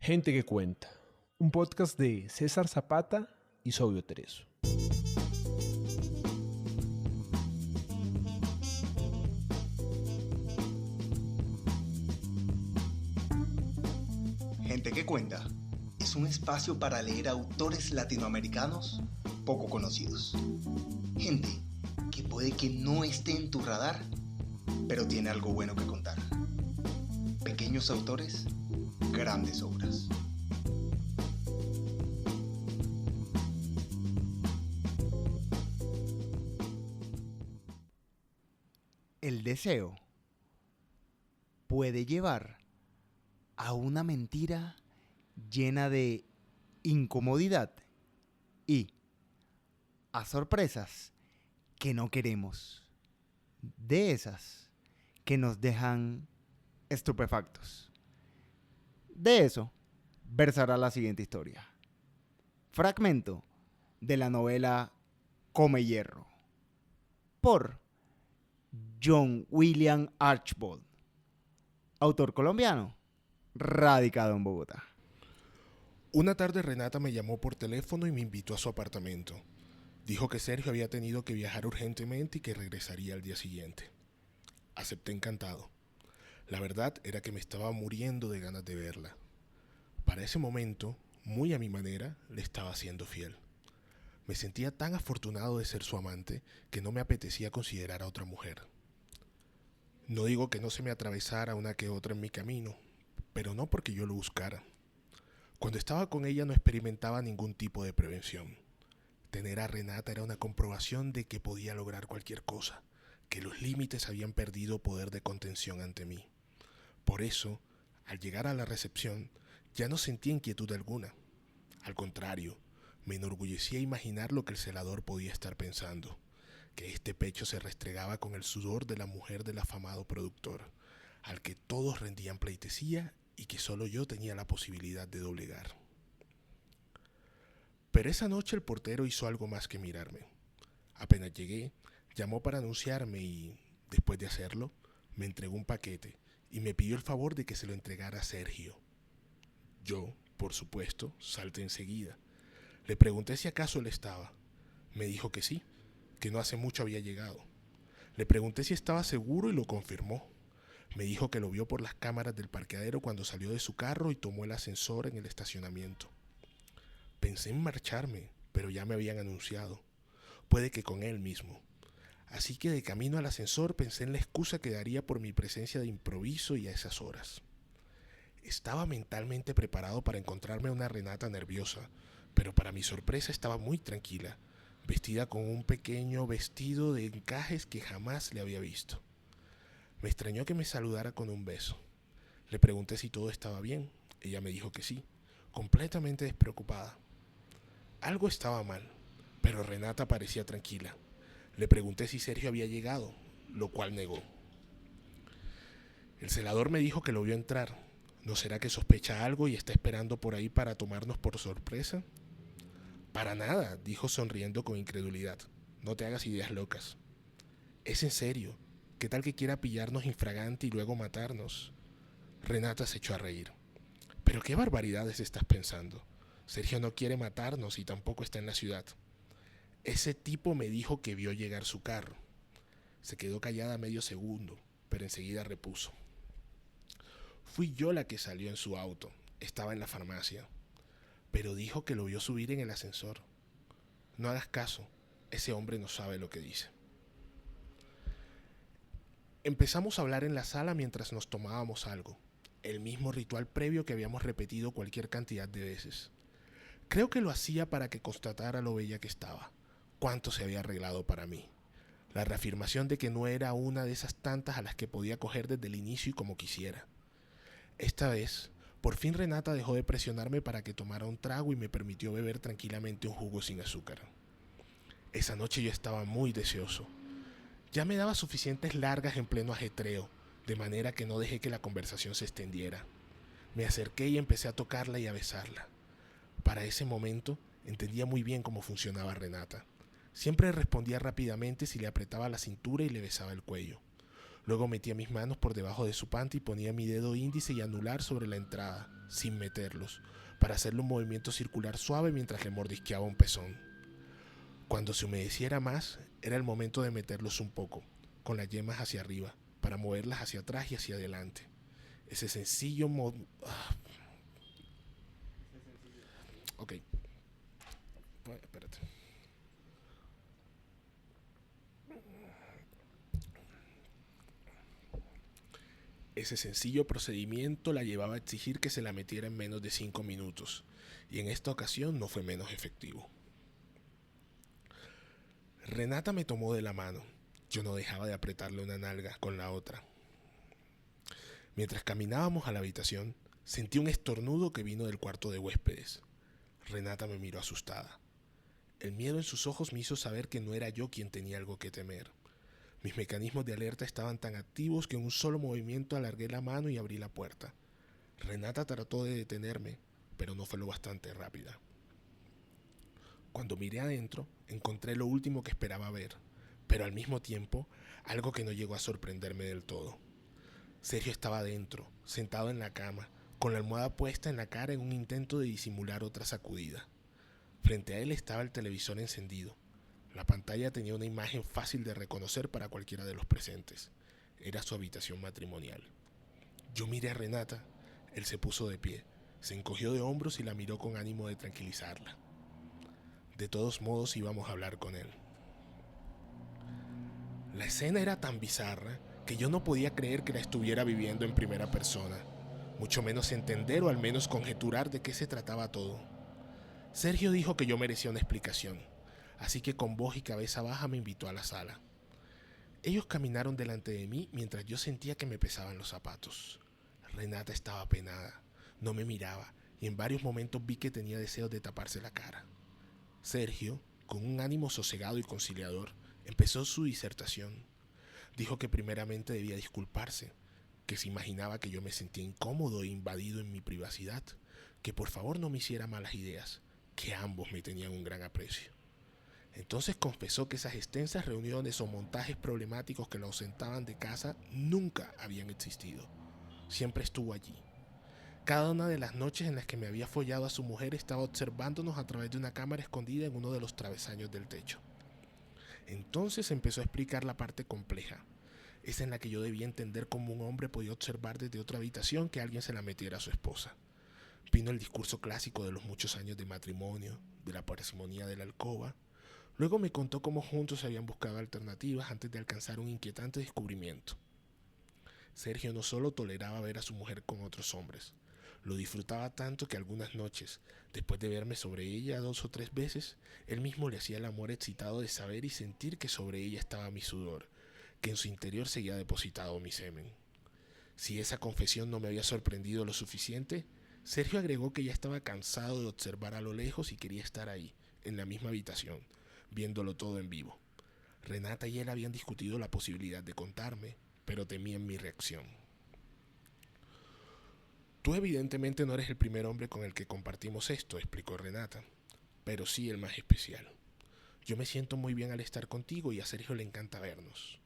Gente que cuenta, un podcast de César Zapata y Sobio Tereso. Gente que cuenta es un espacio para leer autores latinoamericanos poco conocidos. Gente que puede que no esté en tu radar, pero tiene algo bueno que contar. Pequeños autores, grandes obras. El deseo puede llevar a una mentira llena de incomodidad y a sorpresas que no queremos, de esas que nos dejan estupefactos. De eso versará la siguiente historia. Fragmento de la novela Come Hierro, por John William Archbold, autor colombiano, radicado en Bogotá. Una tarde Renata me llamó por teléfono y me invitó a su apartamento. Dijo que Sergio había tenido que viajar urgentemente y que regresaría al día siguiente. Acepté encantado. La verdad era que me estaba muriendo de ganas de verla. Para ese momento, muy a mi manera, le estaba siendo fiel. Me sentía tan afortunado de ser su amante que no me apetecía considerar a otra mujer. No digo que no se me atravesara una que otra en mi camino, pero no porque yo lo buscara. Cuando estaba con ella no experimentaba ningún tipo de prevención. Tener a Renata era una comprobación de que podía lograr cualquier cosa, que los límites habían perdido poder de contención ante mí. Por eso, al llegar a la recepción, ya no sentía inquietud alguna. Al contrario, me enorgullecía imaginar lo que el celador podía estar pensando, que este pecho se restregaba con el sudor de la mujer del afamado productor, al que todos rendían pleitesía y que solo yo tenía la posibilidad de doblegar. Pero esa noche el portero hizo algo más que mirarme. Apenas llegué, llamó para anunciarme y, después de hacerlo, me entregó un paquete y me pidió el favor de que se lo entregara a Sergio. Yo, por supuesto, salté enseguida. Le pregunté si acaso él estaba. Me dijo que sí, que no hace mucho había llegado. Le pregunté si estaba seguro y lo confirmó. Me dijo que lo vio por las cámaras del parqueadero cuando salió de su carro y tomó el ascensor en el estacionamiento. Pensé en marcharme, pero ya me habían anunciado. Puede que con él mismo. Así que de camino al ascensor pensé en la excusa que daría por mi presencia de improviso y a esas horas. Estaba mentalmente preparado para encontrarme a una Renata nerviosa, pero para mi sorpresa estaba muy tranquila, vestida con un pequeño vestido de encajes que jamás le había visto. Me extrañó que me saludara con un beso. Le pregunté si todo estaba bien. Ella me dijo que sí, completamente despreocupada. Algo estaba mal, pero Renata parecía tranquila. Le pregunté si Sergio había llegado, lo cual negó. El celador me dijo que lo vio entrar. ¿No será que sospecha algo y está esperando por ahí para tomarnos por sorpresa? Para nada, dijo sonriendo con incredulidad. No te hagas ideas locas. Es en serio. ¿Qué tal que quiera pillarnos infragante y luego matarnos? Renata se echó a reír. ¿Pero qué barbaridades estás pensando? Sergio no quiere matarnos y tampoco está en la ciudad. Ese tipo me dijo que vio llegar su carro. Se quedó callada medio segundo, pero enseguida repuso. Fui yo la que salió en su auto. Estaba en la farmacia. Pero dijo que lo vio subir en el ascensor. No hagas caso. Ese hombre no sabe lo que dice. Empezamos a hablar en la sala mientras nos tomábamos algo. El mismo ritual previo que habíamos repetido cualquier cantidad de veces. Creo que lo hacía para que constatara lo bella que estaba. Cuánto se había arreglado para mí. La reafirmación de que no era una de esas tantas a las que podía coger desde el inicio y como quisiera. Esta vez, por fin Renata dejó de presionarme para que tomara un trago y me permitió beber tranquilamente un jugo sin azúcar. Esa noche yo estaba muy deseoso. Ya me daba suficientes largas en pleno ajetreo, de manera que no dejé que la conversación se extendiera. Me acerqué y empecé a tocarla y a besarla. Para ese momento entendía muy bien cómo funcionaba Renata. Siempre respondía rápidamente si le apretaba la cintura y le besaba el cuello. Luego metía mis manos por debajo de su panty y ponía mi dedo índice y anular sobre la entrada, sin meterlos, para hacerle un movimiento circular suave mientras le mordisqueaba un pezón. Cuando se humedeciera más, era el momento de meterlos un poco, con las yemas hacia arriba, para moverlas hacia atrás y hacia adelante. Ese sencillo Ok. Bueno, espérate. Ese sencillo procedimiento la llevaba a exigir que se la metiera en menos de 5 minutos, y en esta ocasión no fue menos efectivo. Renata me tomó de la mano. Yo no dejaba de apretarle una nalga con la otra. Mientras caminábamos a la habitación, sentí un estornudo que vino del cuarto de huéspedes. Renata me miró asustada. El miedo en sus ojos me hizo saber que no era yo quien tenía algo que temer. Mis mecanismos de alerta estaban tan activos que en un solo movimiento alargué la mano y abrí la puerta. Renata trató de detenerme, pero no fue lo bastante rápida. Cuando miré adentro, encontré lo último que esperaba ver, pero al mismo tiempo, algo que no llegó a sorprenderme del todo. Sergio estaba adentro, sentado en la cama, con la almohada puesta en la cara en un intento de disimular otra sacudida. Frente a él estaba el televisor encendido. La pantalla tenía una imagen fácil de reconocer para cualquiera de los presentes. Era su habitación matrimonial. Yo miré a Renata. Él se puso de pie, se encogió de hombros y la miró con ánimo de tranquilizarla. De todos modos íbamos a hablar con él. La escena era tan bizarra que yo no podía creer que la estuviera viviendo en primera persona, mucho menos entender o al menos conjeturar de qué se trataba todo. Sergio dijo que yo merecía una explicación, así que con voz y cabeza baja me invitó a la sala. Ellos caminaron delante de mí mientras yo sentía que me pesaban los zapatos. Renata estaba apenada, no me miraba y en varios momentos vi que tenía deseos de taparse la cara. Sergio, con un ánimo sosegado y conciliador, empezó su disertación. Dijo que primeramente debía disculparse, que se imaginaba que yo me sentía incómodo e invadido en mi privacidad, que por favor no me hiciera malas ideas, que ambos me tenían un gran aprecio. Entonces confesó que esas extensas reuniones o montajes problemáticos que lo ausentaban de casa nunca habían existido. Siempre estuvo allí. Cada una de las noches en las que me había follado a su mujer estaba observándonos a través de una cámara escondida en uno de los travesaños del techo. Entonces empezó a explicar la parte compleja, esa en la que yo debía entender cómo un hombre podía observar desde otra habitación que alguien se la metiera a su esposa. Vino el discurso clásico de los muchos años de matrimonio, de la parsimonía de la alcoba. Luego me contó cómo juntos se habían buscado alternativas antes de alcanzar un inquietante descubrimiento. Sergio no solo toleraba ver a su mujer con otros hombres, lo disfrutaba tanto que algunas noches, después de verme sobre ella 2 o 3 veces, él mismo le hacía el amor excitado de saber y sentir que sobre ella estaba mi sudor, que en su interior seguía depositado mi semen. Si esa confesión no me había sorprendido lo suficiente, Sergio agregó que ya estaba cansado de observar a lo lejos y quería estar ahí, en la misma habitación, viéndolo todo en vivo. Renata y él habían discutido la posibilidad de contarme, pero temían mi reacción. Tú evidentemente no eres el primer hombre con el que compartimos esto, explicó Renata, pero sí el más especial. Yo me siento muy bien al estar contigo y a Sergio le encanta vernos.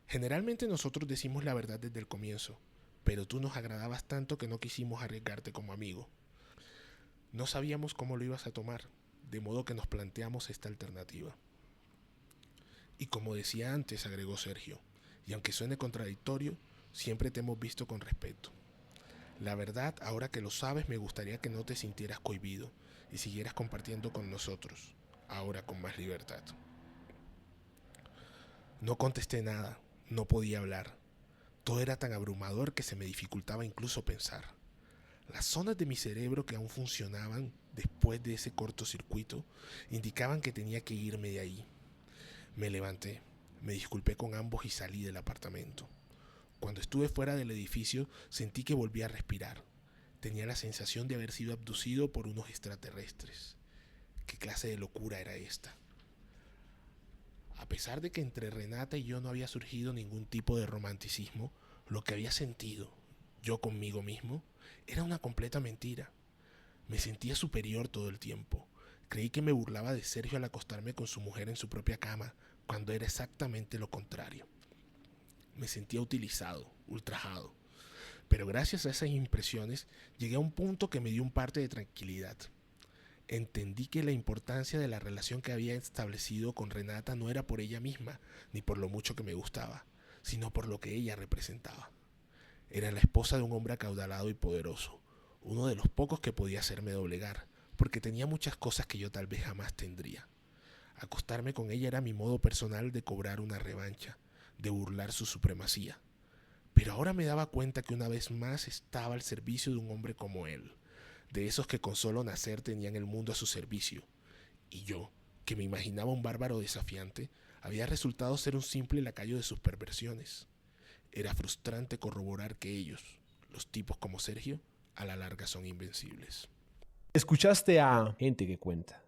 Generalmente nosotros decimos la verdad desde el comienzo, pero tú nos agradabas tanto que no quisimos arriesgarte como amigo. No sabíamos cómo lo ibas a tomar, de modo que nos planteamos esta alternativa. Y como decía antes, agregó Sergio, y aunque suene contradictorio, siempre te hemos visto con respeto. La verdad, ahora que lo sabes, me gustaría que no te sintieras cohibido y siguieras compartiendo con nosotros, ahora con más libertad. No contesté nada, no podía hablar. Todo era tan abrumador que se me dificultaba incluso pensar. Las zonas de mi cerebro que aún funcionaban después de ese cortocircuito indicaban que tenía que irme de ahí. Me levanté, me disculpé con ambos y salí del apartamento. Cuando estuve fuera del edificio sentí que volví a respirar. Tenía la sensación de haber sido abducido por unos extraterrestres. ¿Qué clase de locura era esta? A pesar de que entre Renata y yo no había surgido ningún tipo de romanticismo, lo que había sentido, yo conmigo mismo, era una completa mentira. Me sentía superior todo el tiempo. Creí que me burlaba de Sergio al acostarme con su mujer en su propia cama, cuando era exactamente lo contrario. Me sentía utilizado, ultrajado. Pero gracias a esas impresiones llegué a un punto que me dio un parte de tranquilidad. Entendí que la importancia de la relación que había establecido con Renata no era por ella misma, ni por lo mucho que me gustaba, sino por lo que ella representaba. Era la esposa de un hombre acaudalado y poderoso, uno de los pocos que podía hacerme doblegar, porque tenía muchas cosas que yo tal vez jamás tendría. Acostarme con ella era mi modo personal de cobrar una revancha, de burlar su supremacía. Pero ahora me daba cuenta que una vez más estaba al servicio de un hombre como él, de esos que con solo nacer tenían el mundo a su servicio. Y yo, que me imaginaba un bárbaro desafiante, había resultado ser un simple lacayo de sus perversiones. Era frustrante corroborar que ellos, los tipos como Sergio, a la larga son invencibles. Escuchaste a Gente que Cuenta.